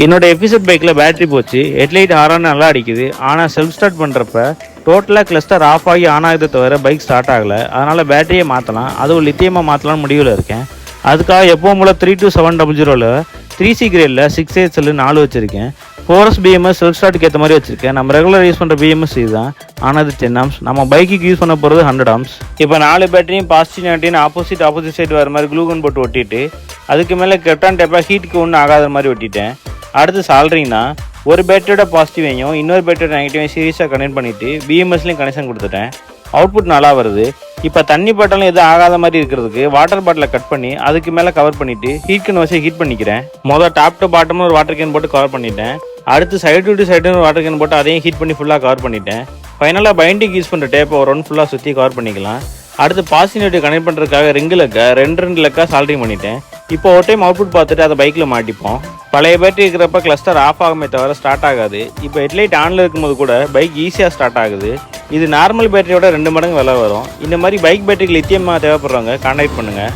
என்னோட எபிசோட் பைக்கில் பேட்டரி போச்சு. ஹெட்லைட் ஹாரான் நல்லா அடிக்குது. ஆனால் செல்ஃப் ஸ்டார்ட் பண்ணுறப்ப டோட்டலாக கிளஸ்டர் ஆஃப் ஆகி ஆன் ஆகுது தவிர பைக் ஸ்டார்ட் ஆகலை. அதனால் பேட்டரியை மாற்றலாம், அதுவும் லித்தியமாக மாற்றலாம்னு முடிவில் இருக்கேன். அதுக்காக எப்பவும் போல் 32700 3C கிரேடில் 6ASL 4 வச்சுருக்கேன். 4S BMS செல்ஃப் ஸ்டார்ட்டுக்கு ஏற்ற மாதிரி வச்சுருக்கேன். நம்ம ரெகுலர் யூஸ் பண்ணுற BMS இதுதான். ஆனால் அது 10 ஆம்ஸ். நம்ம பைக்குக்கு யூஸ் பண்ண போகிறது 100 ஆம்ஸ். இப்போ 4 பேட்டரியும் பாசிட்டிவ் நெகட்டிவ் ஆப்போசிட் சைடு வர மாதிரி க்ளூகன் போட்டு ஒட்டிட்டு அதுக்கு மேலே கெப்டான் டேப்பாக ஹீட்டுக்கு ஒன்றும் ஆகாத மாதிரி ஒட்டிட்டேன். அடுத்து சால்ட்ரிங்னா ஒரு பேட்டரியோட பாசிட்டிவையும் இன்னொரு பேட்டரியோட நெகட்டிவையும் சீரியஸாக கனெக்ட் பண்ணிவிட்டு BMSலையும் கனெக்ஷன் கொடுத்துட்டேன். அவுட்புட் நல்லா வருது. இப்போ தண்ணி பாட்டிலும் எதுவும் ஆகாத மாதிரி இருக்கிறதுக்கு வாட்டர் பாட்டிலை கட் பண்ணி அதுக்கு மேலே கவர் பண்ணிவிட்டு ஹீட் கன் வச்சு ஹீட் பண்ணிக்கிறேன். மொதல் டாப் டு பாட்டம்னு ஒரு வாட்டர் கேன் போட்டு கவர் பண்ணிட்டேன். அடுத்து சைடு டு சைடுன்னு ஒரு வாட்டர் கேன் போட்டு அதையும் ஹீட் பண்ணி ஃபுல்லாக கவர் பண்ணிட்டேன். ஃபைனலாக பைண்டிங் யூஸ் பண்ணுற டேப்பை ஒரு ரவுண்ட் ஃபுல்லாக சுற்றி கவர் பண்ணிக்கலாம். அடுத்து பாசிட்டிவ் கனெக்ட் பண்ணுறதுக்காக ரிங்கு லெக்கை ரெண்டு லெக்காக சால்ட்ரிங் பண்ணிட்டேன். இப்போ ஒரு டைம் அவுட்புட் பார்த்துட்டு அதை பைக்கில் மாட்டிப்போம். பழைய பேட்டரி இருக்கிறப்ப கிளஸ்டர் ஆஃப் ஆகுமே தவிர ஸ்டார்ட் ஆகாது. இப்போ ஹெட்லைட் ஆனில் இருக்கும்போது கூட பைக் ஈஸியாக ஸ்டார்ட் ஆகுது. இது நார்மல் பேட்டரியோட 2 மடங்கு விலை வரும். இந்த மாதிரி பைக் பேட்டரிக்கு லித்தியமாக தேவைப்படுறவங்க கான்டாக்ட் பண்ணுங்கள்.